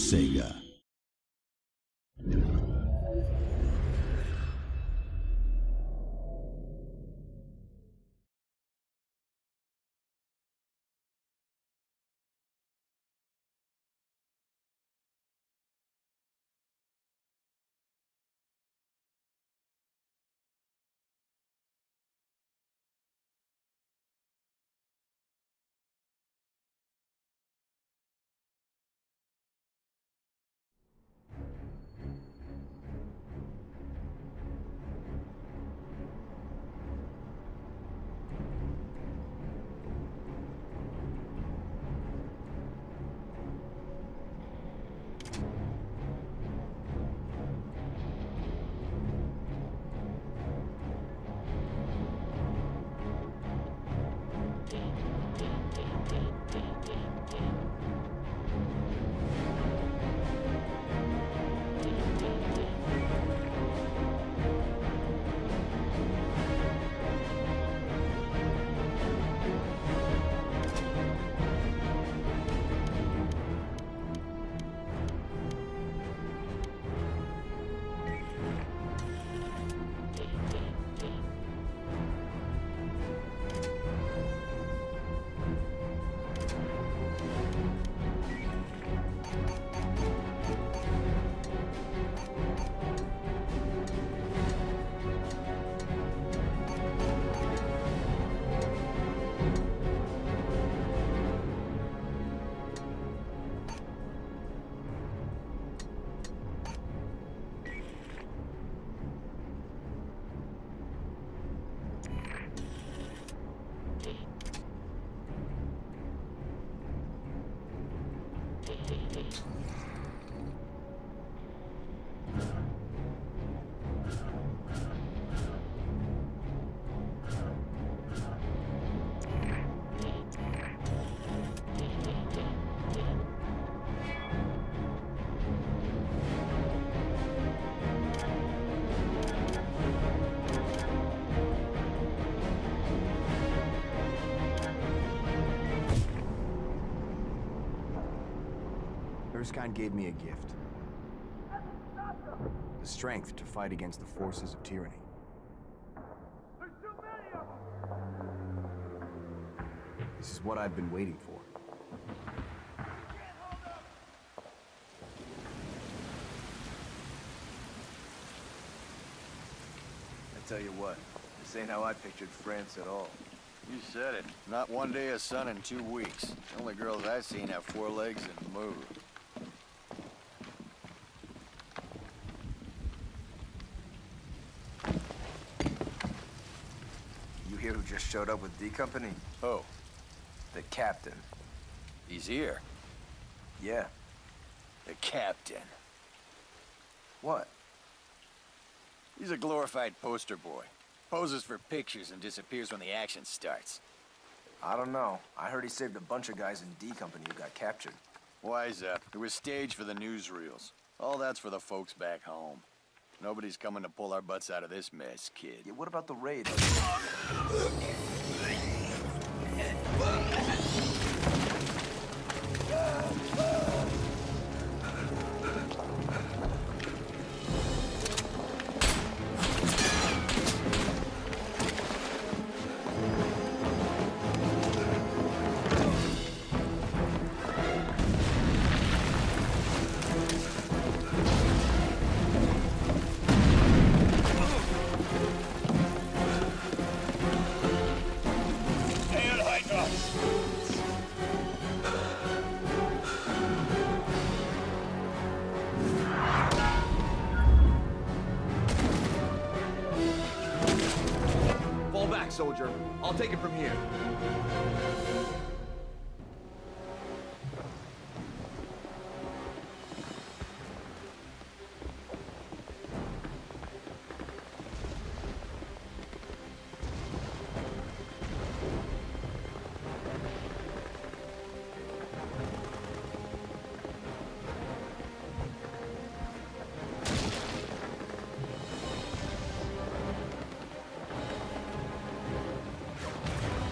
Sega. Erskine gave me a gift. The strength to fight against the forces of tyranny. There's too many of them! This is what I've been waiting for. I tell you what, this ain't how I pictured France at all. You said it. Not one day of sun in 2 weeks. The only girls I've seen have 4 legs and move. You hear who just showed up with D Company? Oh, The captain. he's here. Yeah. The captain. What? He's a glorified poster boy. Poses for pictures and disappears when the action starts. I don't know. I heard he saved a bunch of guys in D Company who got captured. Wise up. It was staged for the newsreels. All that's for the folks back home. Nobody's coming to pull our butts out of this mess, kid. Yeah, what about the raid? Soldier. I'll take it from here.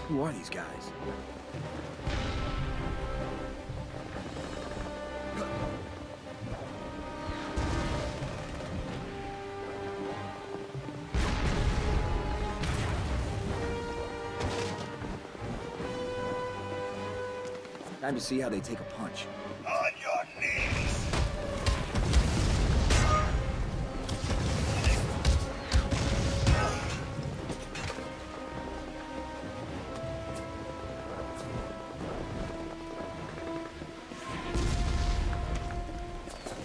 Who are these guys? Time to see how they take a punch. On your knees!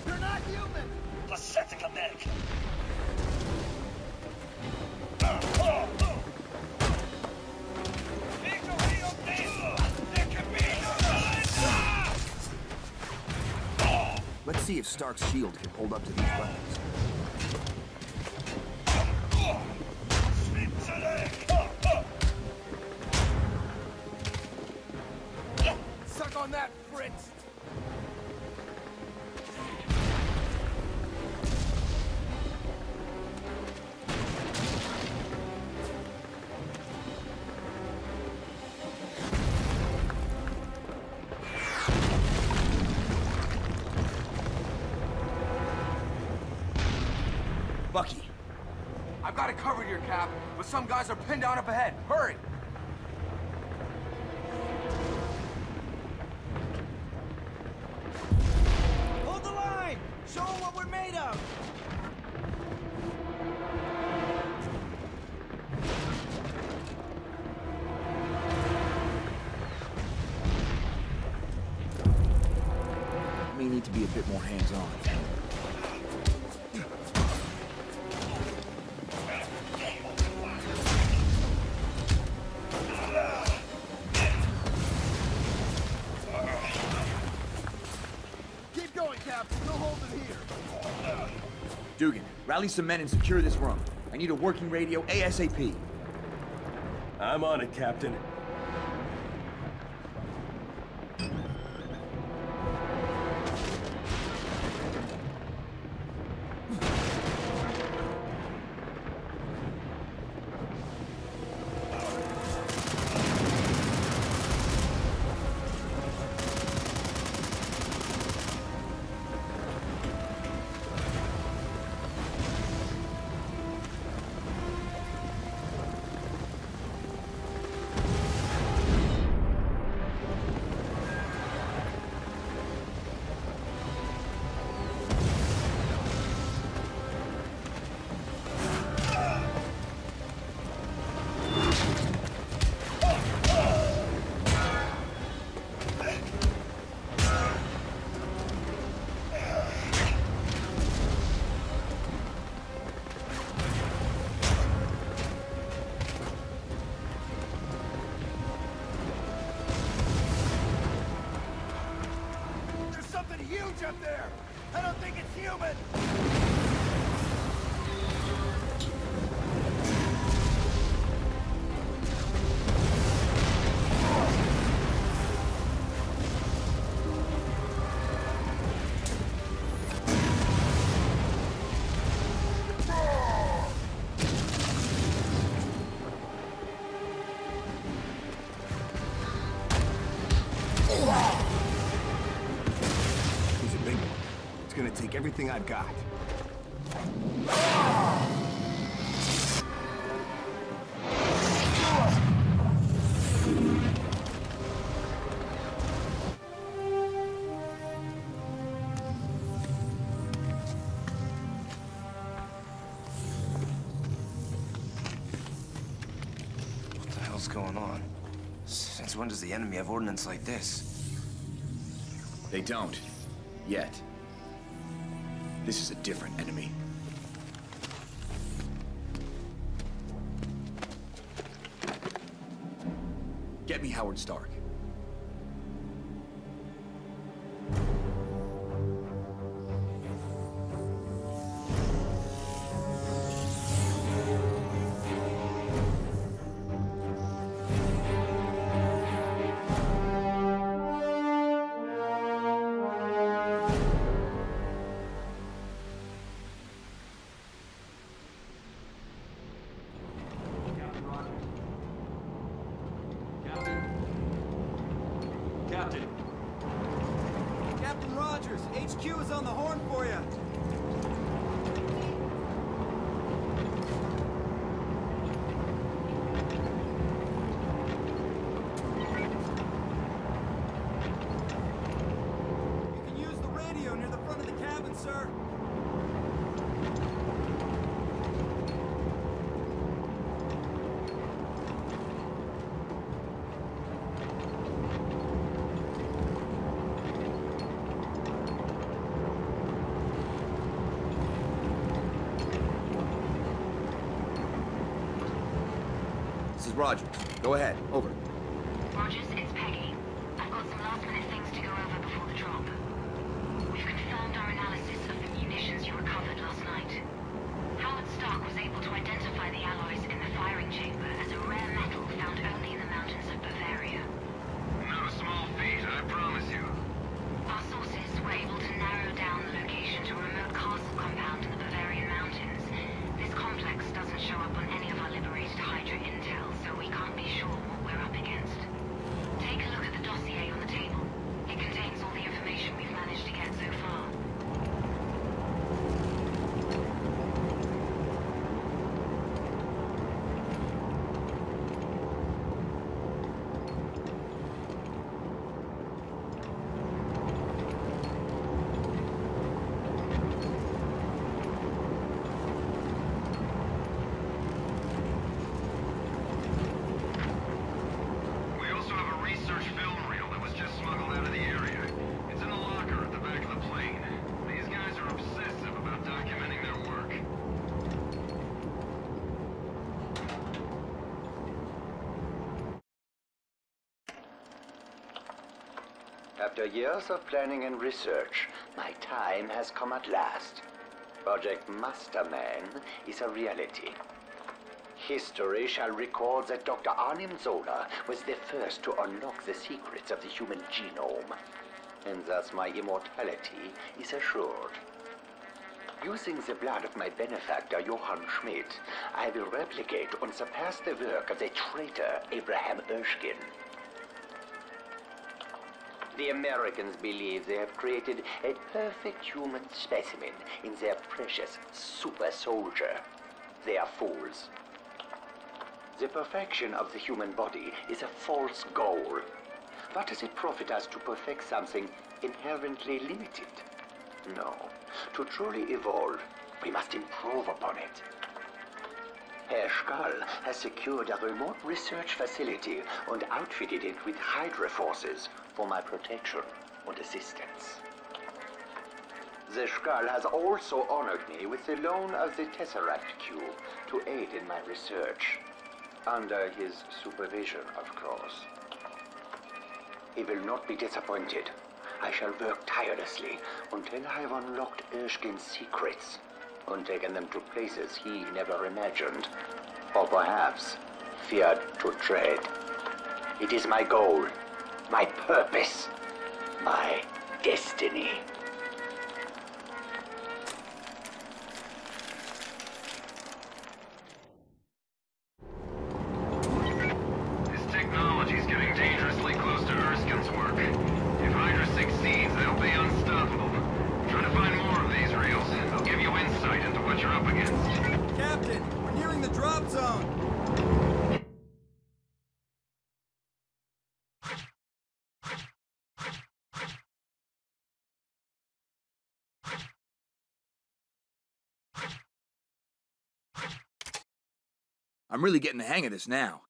You're not human! Pathetic American! Let's see if Stark's shield can hold up to these weapons. Suck on that, Fritz! Bucky, I've got it covered here, Cap, but some guys are pinned down up ahead. Hurry! Hold the line! Show them what we're made of! may need to be a bit more hands-on. Keep going, Cap. No holding here. Dugan, rally some men and secure this room. I need a working radio ASAP. I'm on it, Captain. There's something huge up there! I don't think it's human! He's a big one. It's gonna take everything I've got. What the hell's going on? Since when does the enemy have ordnance like this? They don't. Yet. This is a different enemy. Get me Howard Stark. Captain. Captain Rogers, HQ is on the horn for you. This is Rogers. Go ahead. Over. Rogers, it's Peggy. I've got some last-minute things to go over before the drop. We've confirmed our analysis of the munitions you recovered last night. Howard Stark was able to identify the alloys in the firing chamber as a rare metal found only in the mountains of Bavaria. Not a small feat, I promise you. Our sources were able to narrow down the location to a remote castle compound in the Bavarian mountains. This complex doesn't show up on any of our liberated Hydra intel, so we can't be sure what we're up against. Take a look at the dossier on the table. It contains all the information we've managed to get so far. We also have a research film reel that was just smuggled out of the area. It's in the locker at the back of the plane. These guys are obsessive about documenting their work. After years of planning and research, my time has come at last. Project Masterman is a reality. History shall record that Dr. Arnim Zola was the first to unlock the secrets of the human genome, and thus my immortality is assured. Using the blood of my benefactor, Johann Schmidt, I will replicate and surpass the work of the traitor Abraham Erskine. The Americans believe they have created a perfect human specimen in their precious super soldier. They are fools. The perfection of the human body is a false goal. What does it profit us to perfect something inherently limited? No. To truly evolve, we must improve upon it. Herr Schall has secured a remote research facility and outfitted it with Hydra forces for my protection and assistance. The Schall has also honored me with the loan of the Tesseract Cube to aid in my research. Under his supervision, of course. He will not be disappointed. I shall work tirelessly until I have unlocked Erskine's secrets and taken them to places he never imagined, or perhaps feared to tread. It is my goal, my purpose, my destiny. This technology's getting dangerously close to Erskine's work. If Hydra succeeds, they'll be unstoppable. Try to find more of these reels. They'll give you insight into what you're up against. Captain, we're nearing the drop zone. I'm really getting the hang of this now.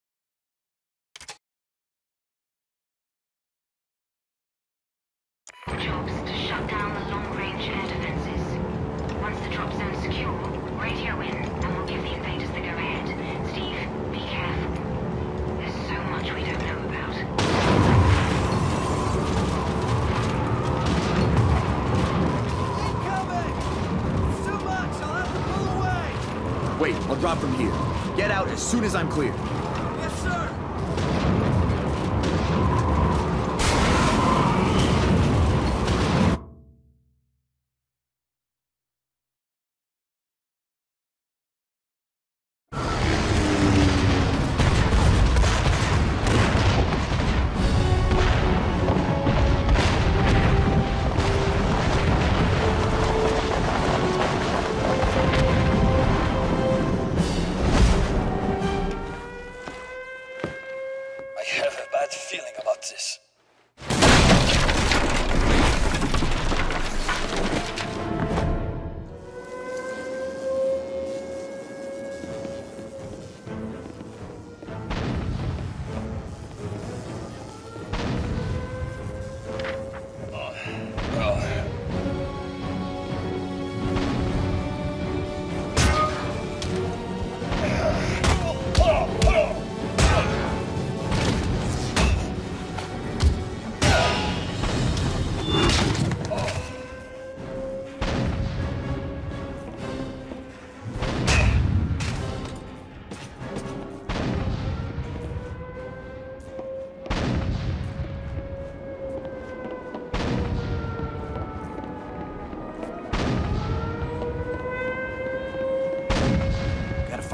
Jobs to shut down the long-range air defenses. Once the drop zone's secure, radio in, and we'll give the invaders the go-ahead. Steve, be careful. There's so much we don't know about. Incoming! It's too much! I'll have to pull away! Wait, I'll drop from here. Get out as soon as I'm clear. Yes, sir!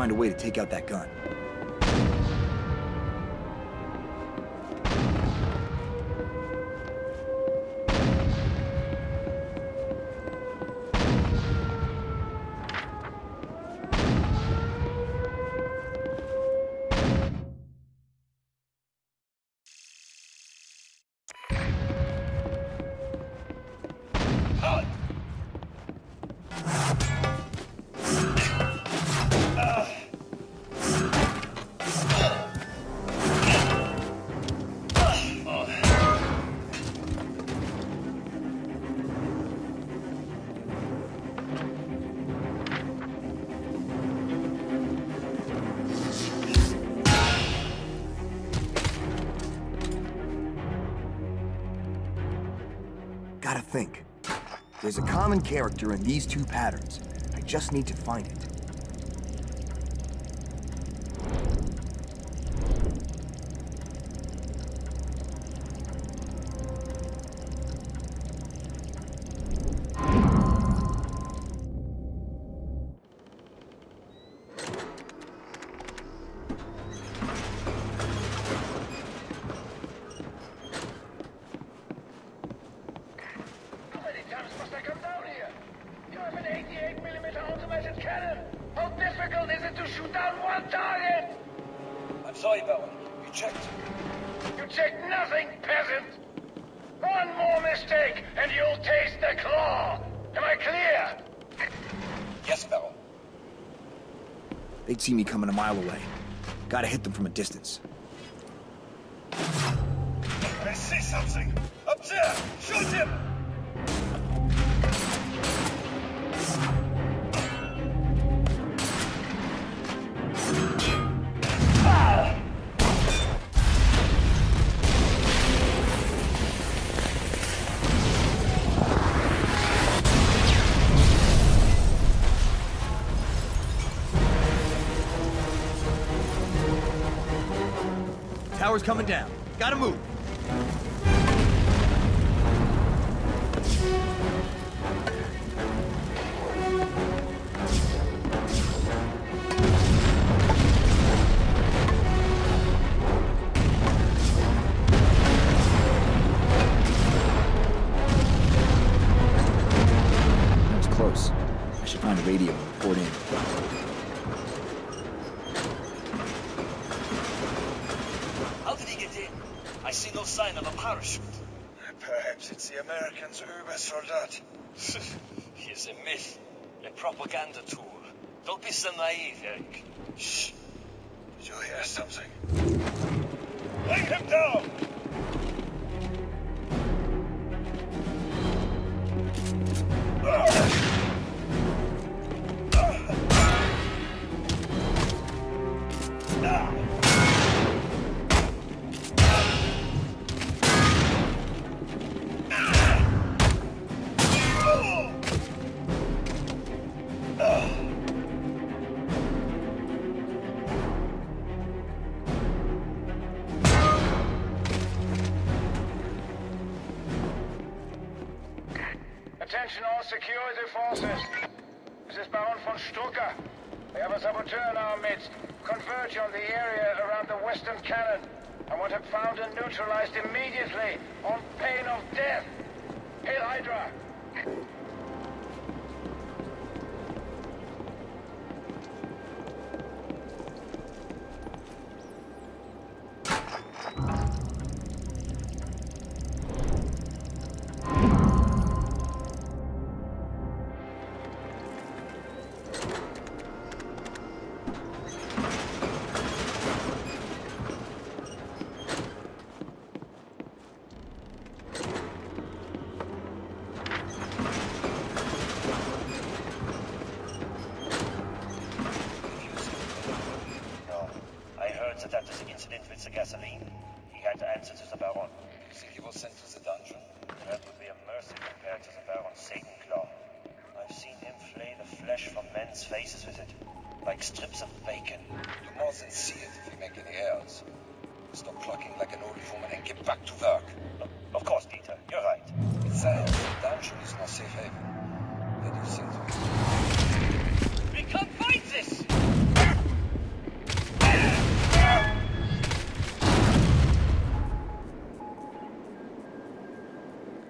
find a way to take out that gun. Gotta think. There's a common character in these two patterns. I just need to find it. Sorry, Bowen. You checked? You checked nothing, peasant! One more mistake, and you'll taste the claw! Am I clear? Yes, Baron. They'd see me coming a mile away. Gotta hit them from a distance. I see something! Up there! Shoot him! Tower's coming down. Gotta move. That was close. I should find a radio and report in. I see no sign of a parachute. Perhaps it's the Americans' Uber-Soldat. He's a myth. A propaganda tool. Don't be so naive, Eric. Shh. Did you hear something? Bring him down! Attention all security forces. This is Baron von Strucker. We have a saboteur in our midst. Converge on the area around the western cannon. I want him found and neutralized immediately, on pain of death. Hail Hydra! That after the incident with the gasoline, he had to answer to the Baron. You think he was sent to the dungeon? That would be a mercy compared to the Baron's Satan claw. I've seen him flay the flesh from men's faces with it, like strips of bacon. You more than see it if you make any errors. Stop clucking like an old woman and get back to work. Of course, Peter, you're right. Besides, the dungeon is no safe haven. Where do you think to be? We can't fight this!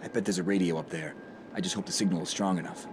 I bet there's a radio up there. I just hope the signal is strong enough.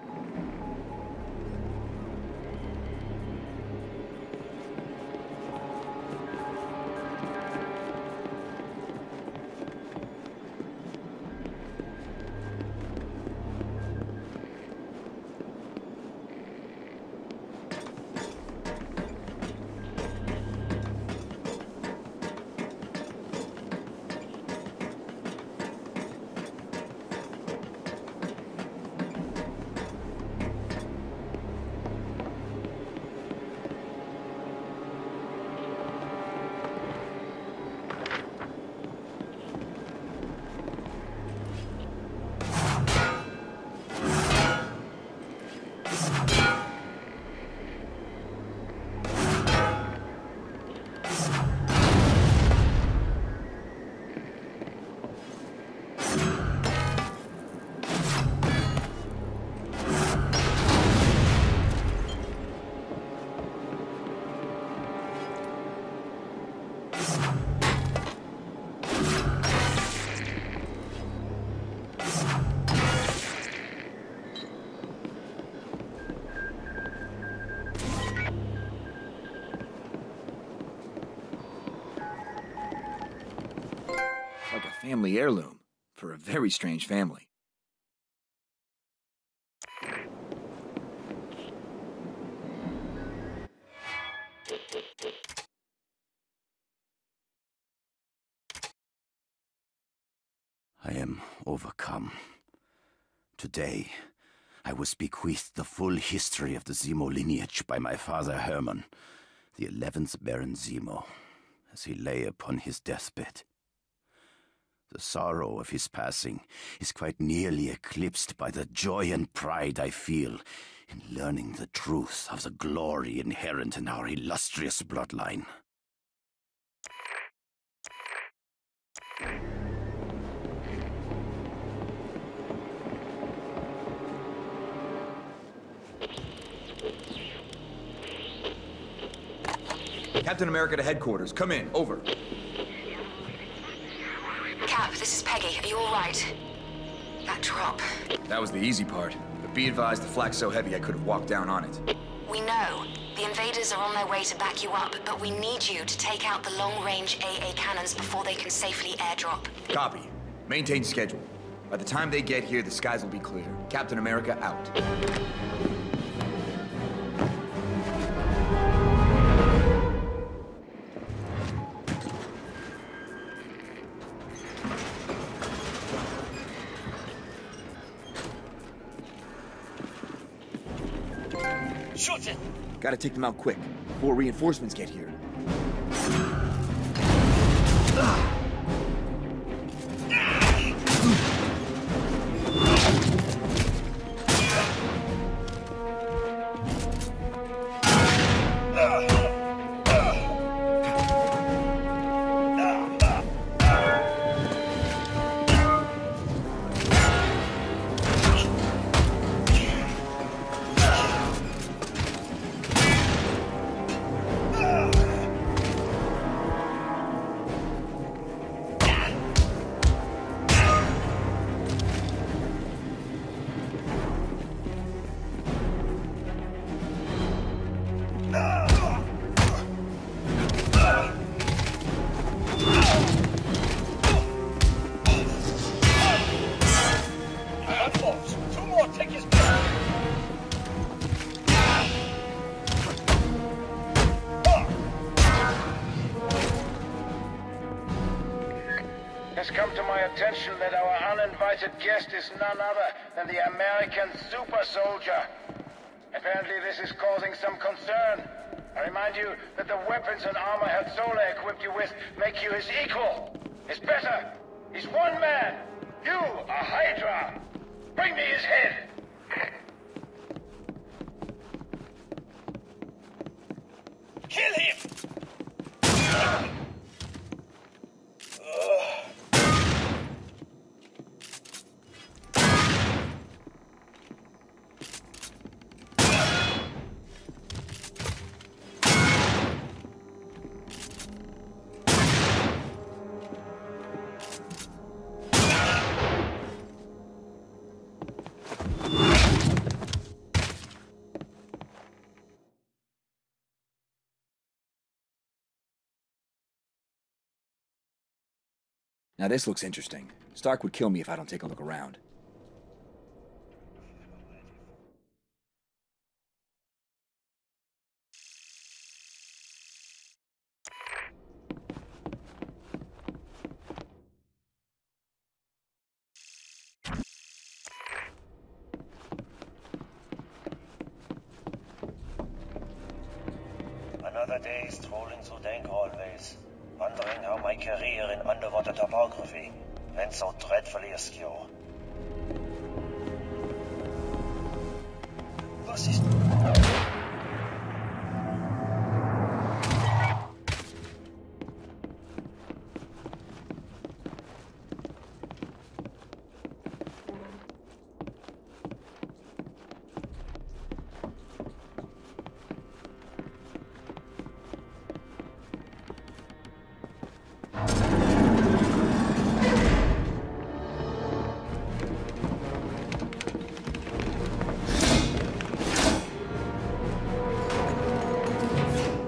Like a family heirloom for a very strange family. I am overcome. Today, I was bequeathed the full history of the Zemo lineage by my father Hermann, the 11th Baron Zemo, as he lay upon his deathbed. The sorrow of his passing is quite nearly eclipsed by the joy and pride I feel in learning the truth of the glory inherent in our illustrious bloodline. Captain America to headquarters. Come in. Over. Cap, this is Peggy. Are you all right? That drop. That was the easy part. But be advised, the flak's so heavy I could have walked down on it. We know. The invaders are on their way to back you up, but we need you to take out the long-range AA cannons before they can safely airdrop. Copy. Maintain schedule. By the time they get here, the skies will be clear. Captain America out. Shoot it! Gotta take them out quick, before reinforcements get here. It's come to my attention that our uninvited guest is none other than the American super soldier. Apparently this is causing some concern. I remind you that the weapons and armor Herzola equipped you with make you his equal. His better. He's one man. You, a Hydra. Bring me his head. Kill him! Now this looks interesting. Stark would kill me if I don't take a look around. Another day strolling through dank hallways, wondering how my career in underwater topography went so dreadfully askew. Was ist...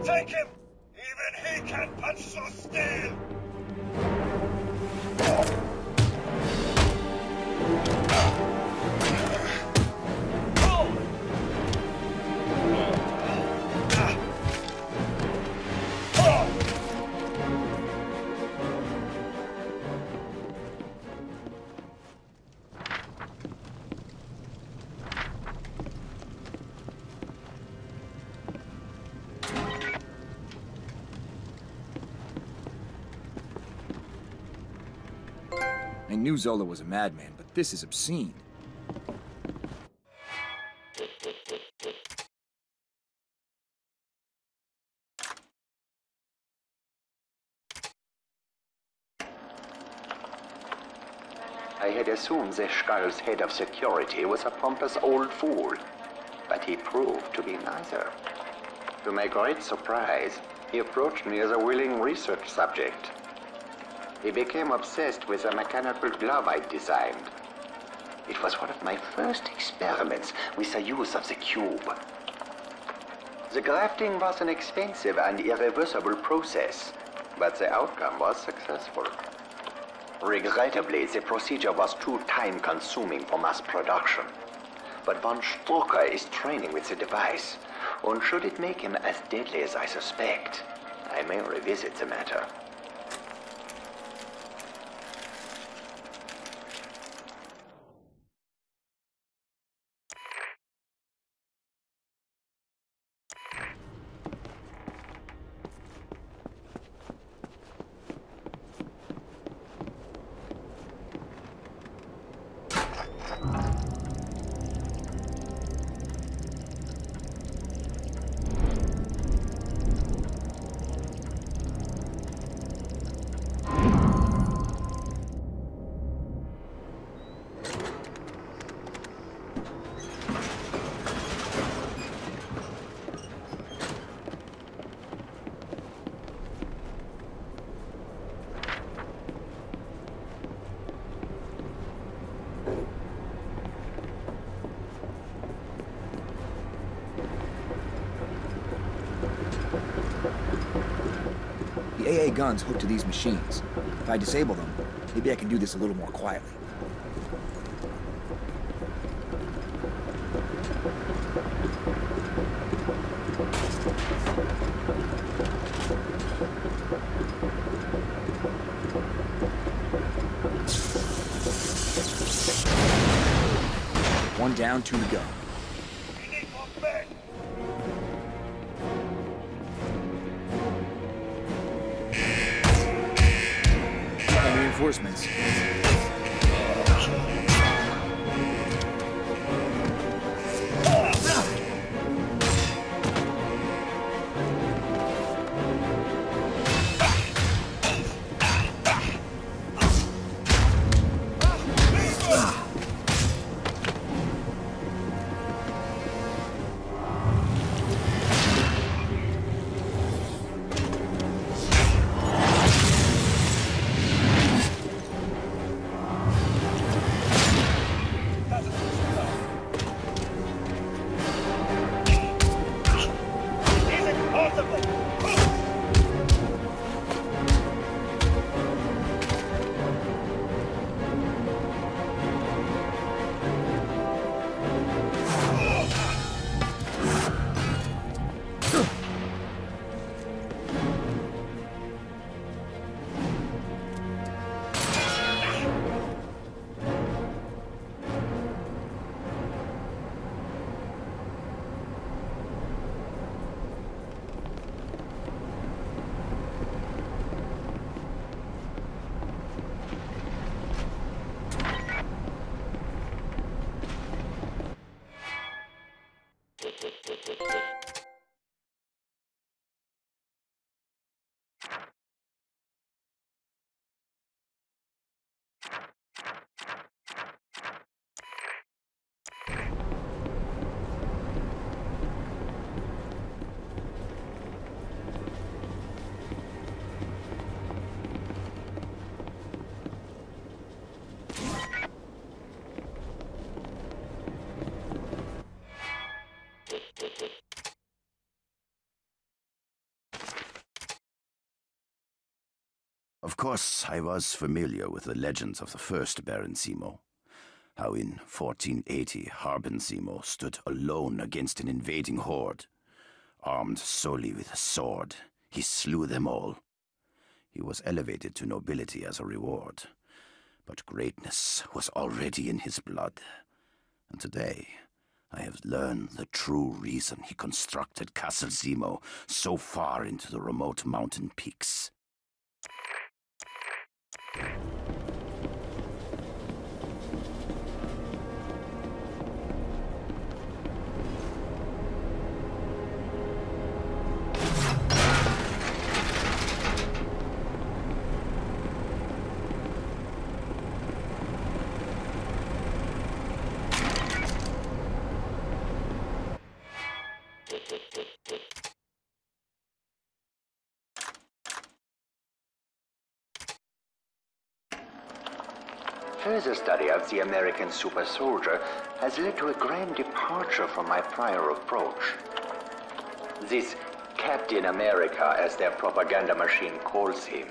Take him! Even he can punch so steel! I knew Zola was a madman, but this is obscene. I had assumed the Skull's head of security was a pompous old fool, but he proved to be neither. To my great surprise, he approached me as a willing research subject. He became obsessed with a mechanical glove I'd designed. It was one of my first experiments with the use of the cube. The grafting was an expensive and irreversible process, but the outcome was successful. Regrettably, the procedure was too time-consuming for mass production. But von Strucker is training with the device, and should it make him as deadly as I suspect, I may revisit the matter. The AA guns hooked to these machines. If I disable them, maybe I can do this a little more quietly. One down, two to go. Reinforcements. Of course, I was familiar with the legends of the first Baron Zemo. How in 1480 Harbin Zemo stood alone against an invading horde. Armed solely with a sword, he slew them all. He was elevated to nobility as a reward, but greatness was already in his blood. And today, I have learned the true reason he constructed Castle Zemo so far into the remote mountain peaks. Further study of the American super soldier has led to a grand departure from my prior approach. This Captain America, as their propaganda machine calls him,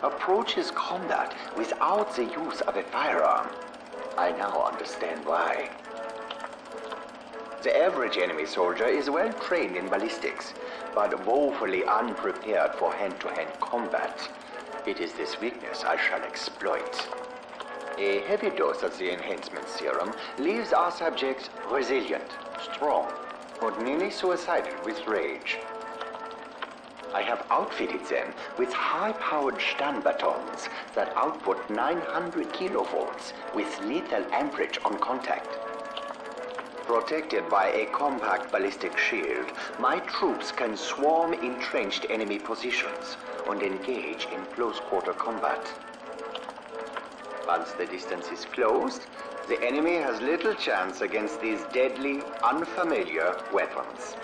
approaches combat without the use of a firearm. I now understand why. The average enemy soldier is well trained in ballistics, but woefully unprepared for hand-to-hand combat. It is this weakness I shall exploit. A heavy dose of the enhancement serum leaves our subjects resilient, strong, but nearly suicidal with rage. I have outfitted them with high-powered stun batons that output 900 kilovolts with lethal amperage on contact. Protected by a compact ballistic shield, my troops can swarm entrenched enemy positions and engage in close-quarter combat. Once the distance is closed, the enemy has little chance against these deadly, unfamiliar weapons.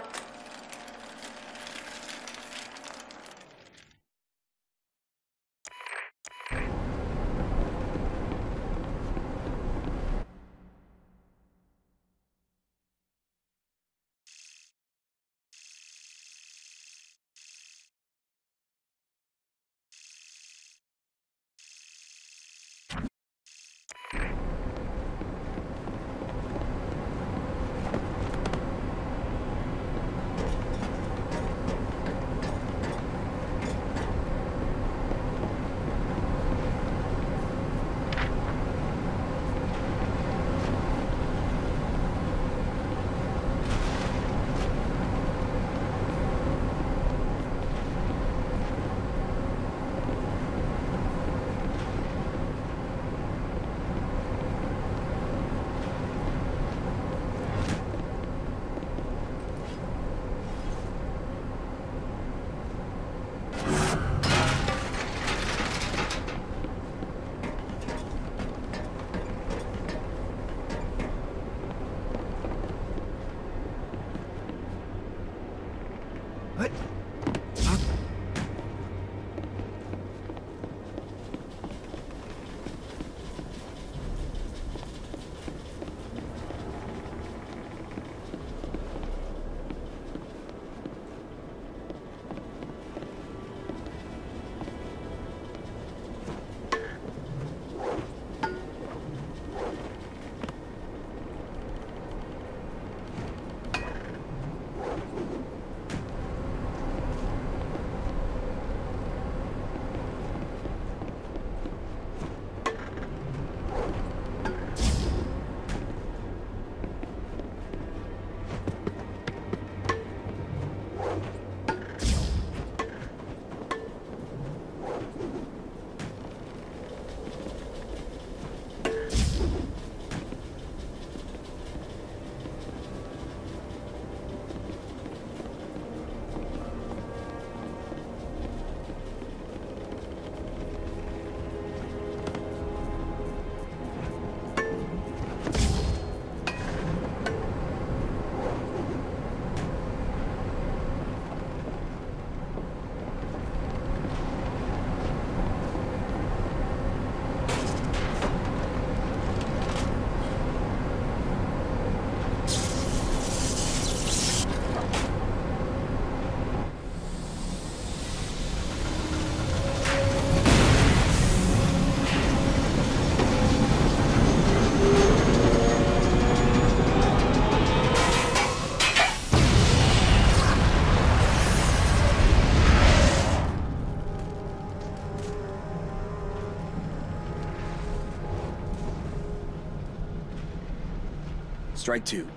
Strike two.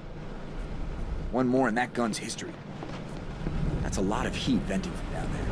One more in that gun's history. That's a lot of heat venting from down there.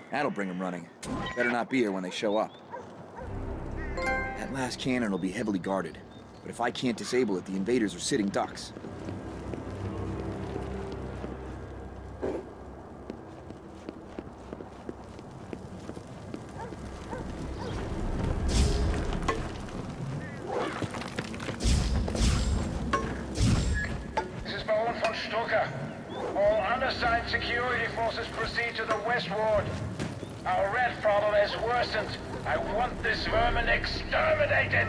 That'll bring them running. Better not be here when they show up. That last cannon will be heavily guarded. But if I can't disable it, the invaders are sitting ducks. This is Baron von Strucker. All undersigned security forces proceed to the west ward. Our rat problem has worsened. I want this vermin exterminated!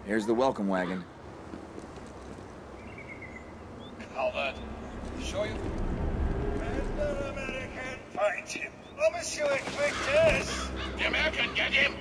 Here's the welcome wagon. Albert, show you. And the American find him. Oh, monsieur, quick this! The American, get him!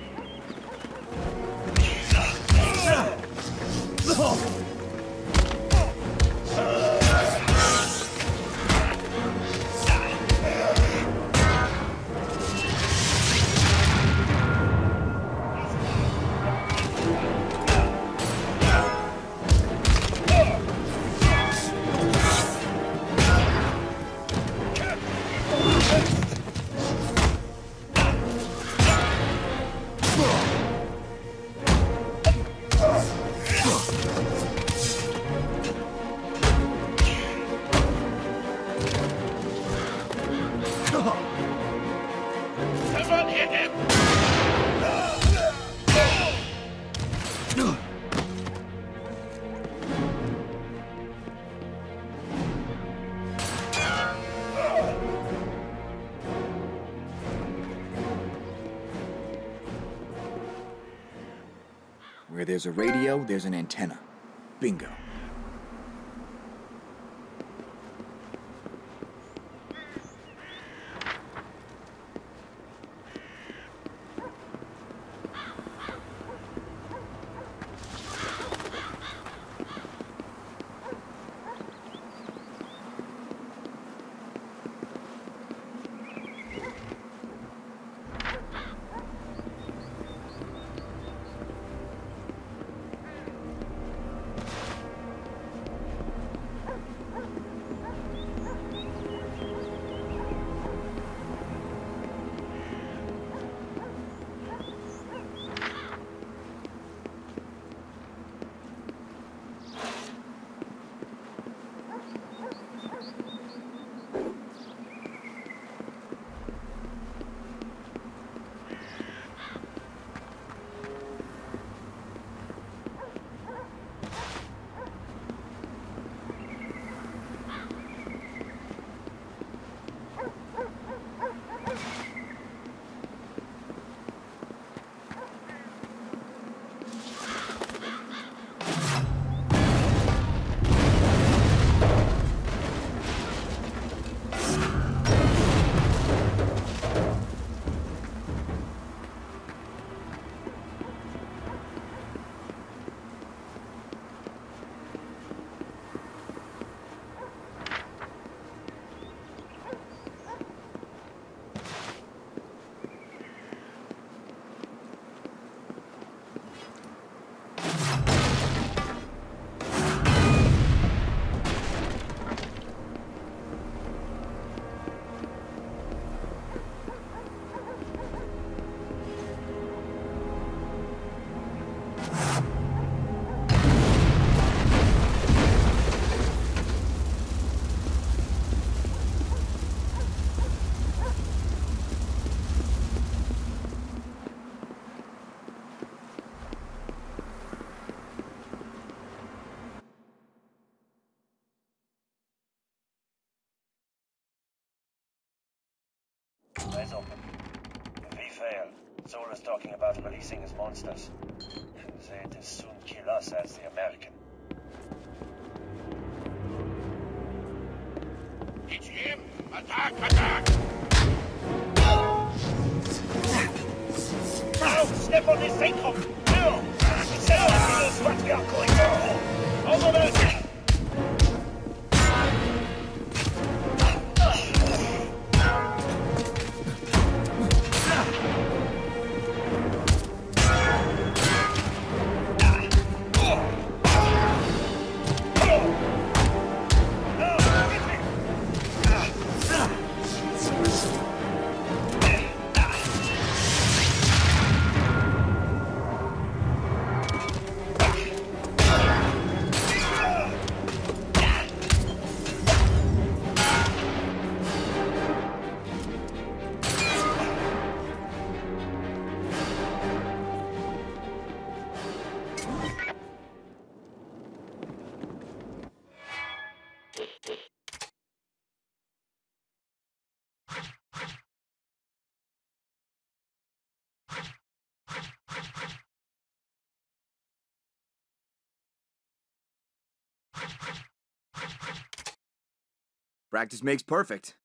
Where there's a radio, there's an antenna. Bingo. eyes open. If we fail, Sol is talking about releasing his monsters. They'd as soon kill us as the American. It's him! Attack! Attack! Now, step on this sinkhole! Now! Tell us what we are going for! Over there! Practice makes perfect.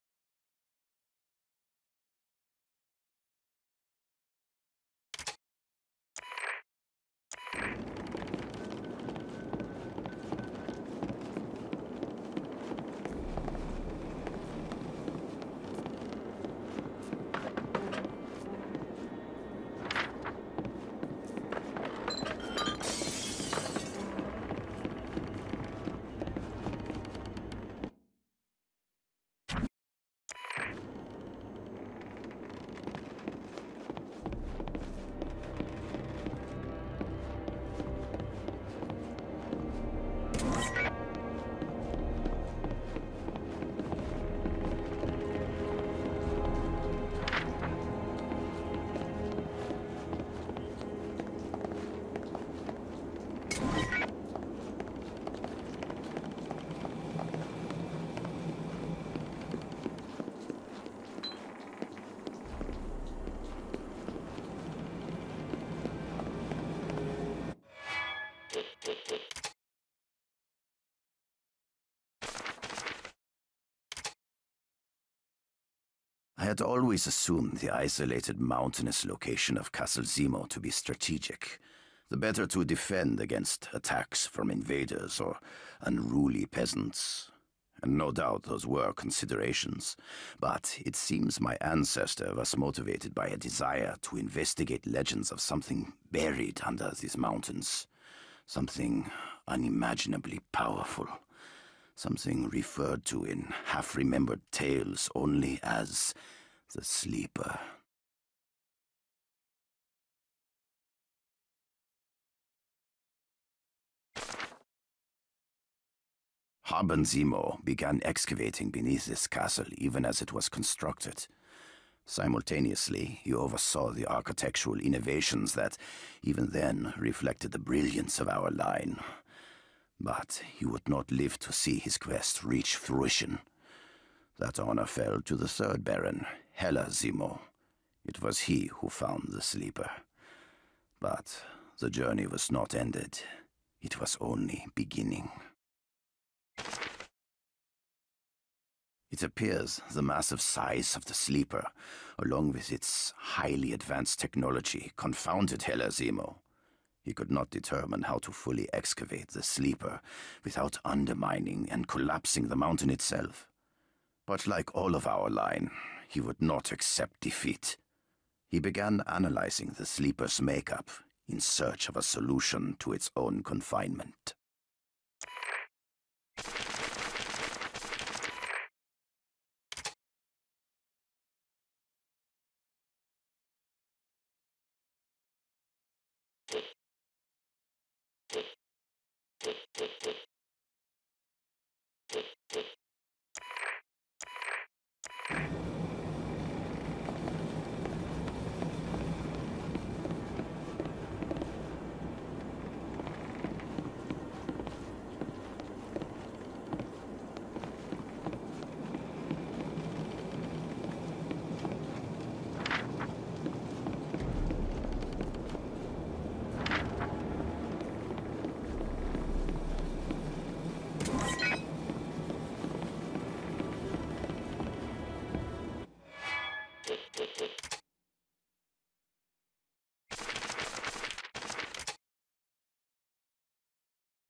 I had always assumed the isolated mountainous location of Castle Zemo to be strategic, the better to defend against attacks from invaders or unruly peasants. And no doubt those were considerations, but it seems my ancestor was motivated by a desire to investigate legends of something buried under these mountains, something unimaginably powerful. Something referred to in half-remembered tales only as the Sleeper. Haben Zemo began excavating beneath this castle even as it was constructed. Simultaneously, he oversaw the architectural innovations that, even then, reflected the brilliance of our line. But he would not live to see his quest reach fruition. That honor fell to the third Baron, Hela Zemo. It was he who found the Sleeper. But the journey was not ended. It was only beginning. It appears the massive size of the Sleeper, along with its highly advanced technology, confounded Hela Zemo. He could not determine how to fully excavate the Sleeper without undermining and collapsing the mountain itself. But like all of our line, he would not accept defeat. He began analyzing the Sleeper's makeup in search of a solution to its own confinement.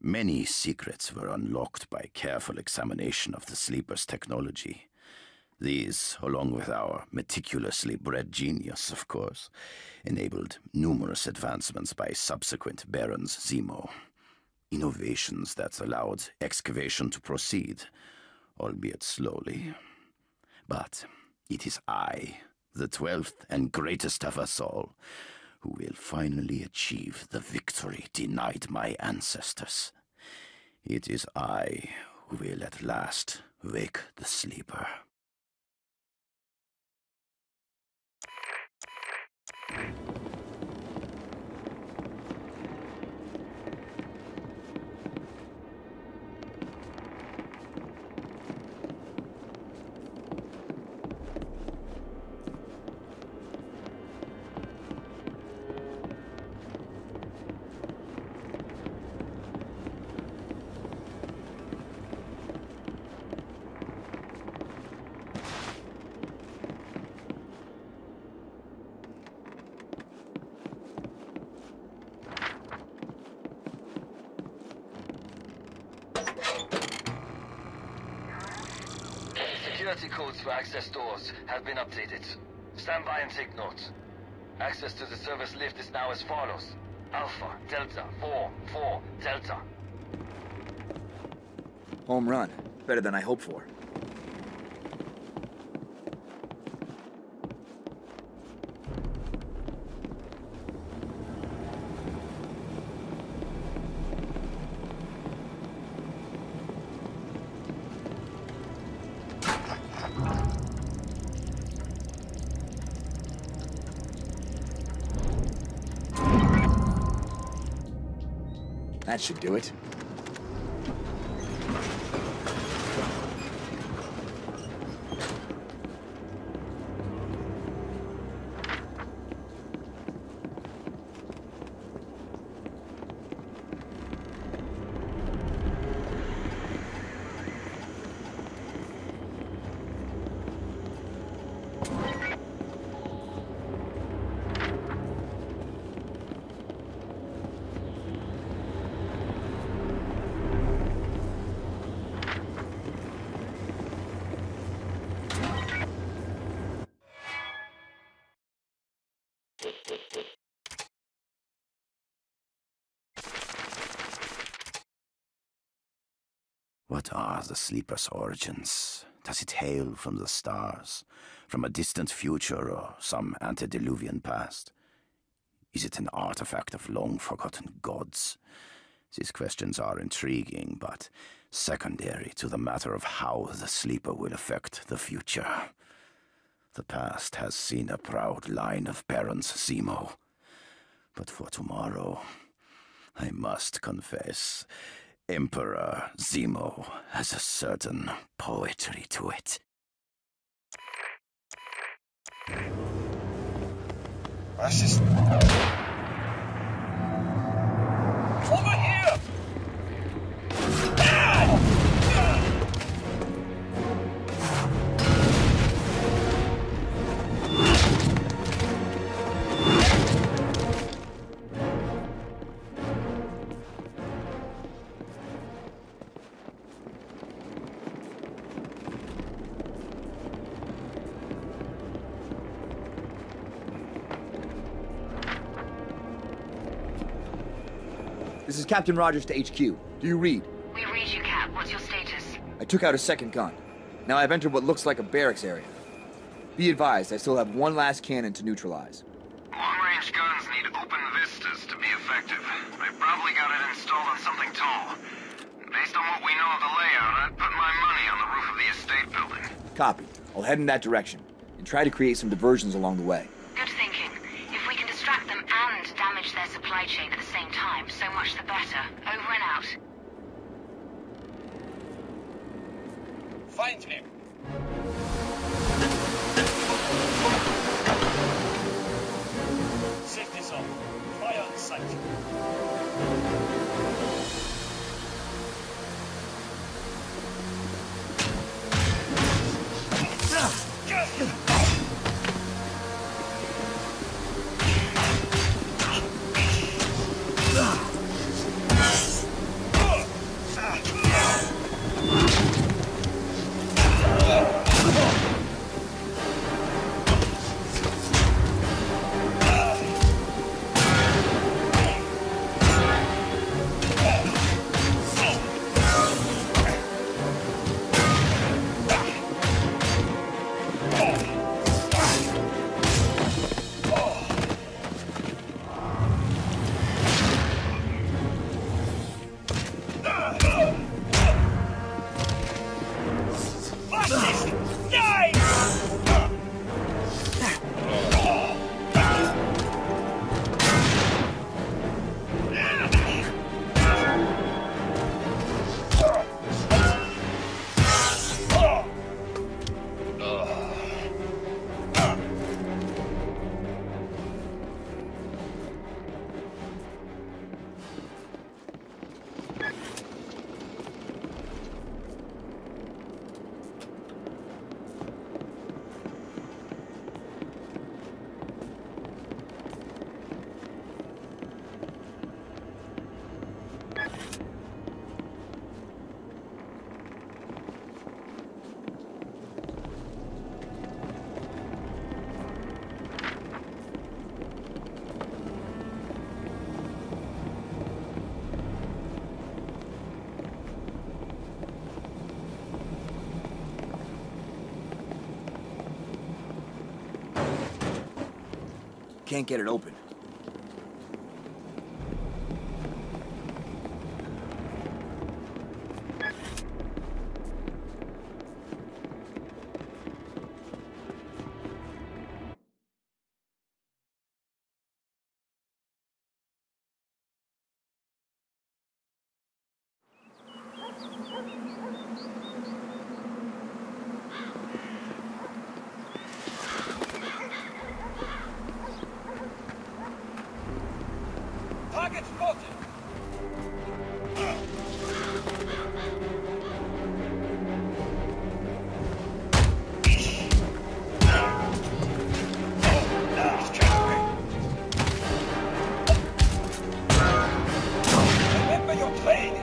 Many secrets were unlocked by careful examination of the Sleeper's technology. These, along with our meticulously bred genius, of course, enabled numerous advancements by subsequent Barons Zemo. Innovations that allowed excavation to proceed, albeit slowly. But it is I, the 12th and greatest of us all, who will finally achieve the victory denied my ancestors. It is I who will at last wake the Sleeper. Security codes for access doors have been updated. Stand by and take note. Access to the service lift is now as follows. Alpha, Delta, 4, 4, Delta. Home run. Better than I hoped for. That should do it. What are the Sleeper's origins? Does it hail from the stars, from a distant future or some antediluvian past? Is it an artifact of long-forgotten gods? These questions are intriguing, but secondary to the matter of how the Sleeper will affect the future. The past has seen a proud line of Barons Zemo. But for tomorrow, I must confess, Emperor Zemo has a certain poetry to it. Was ist... Over here! This is Captain Rogers to HQ. Do you read? We read you, Cap. What's your status? I took out a second gun. Now I've entered what looks like a barracks area. Be advised, I still have one last cannon to neutralize. Long-range guns need open vistas to be effective. I probably got it installed on something tall. Based on what we know of the layout, I'd put my money on the roof of the estate building. Copy. I'll head in that direction, and try to create some diversions along the way. Good thinking. If we can distract them and damage their supply chain at the same time, so much the better. Over and out. Find him! Safety zone. Fire on sight. Fascist! Die! Can't get it open. Target spotted! Remember your training!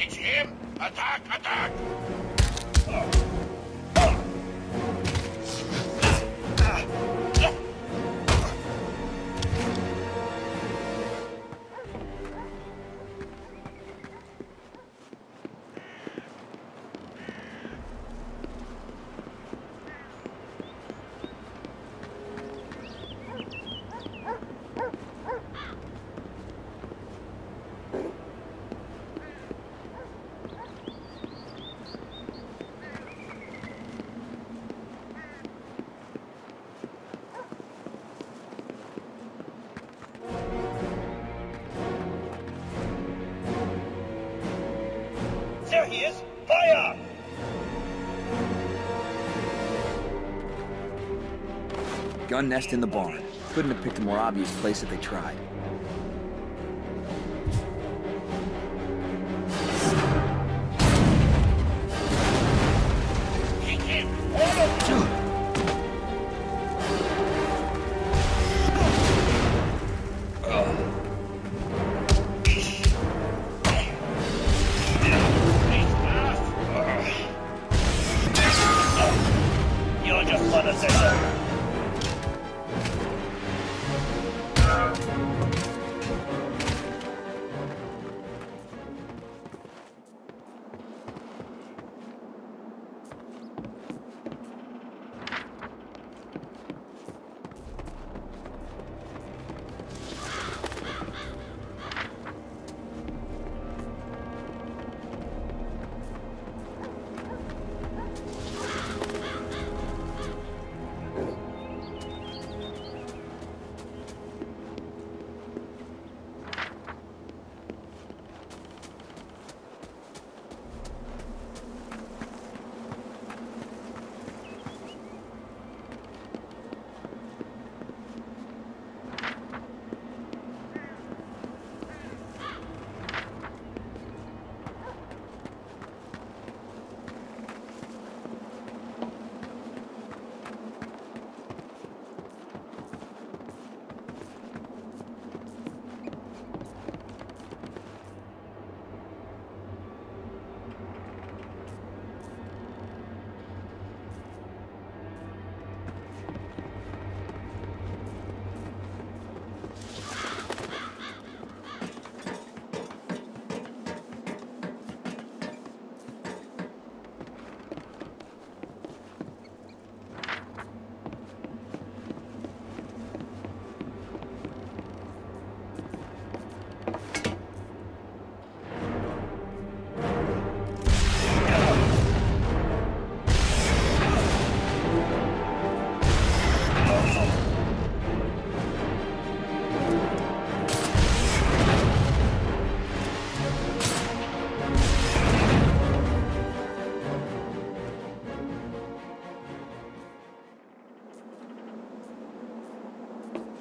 It's him! Attack! Attack! There he is! Fire! Gun nest in the barn. Couldn't have picked a more obvious place if they tried.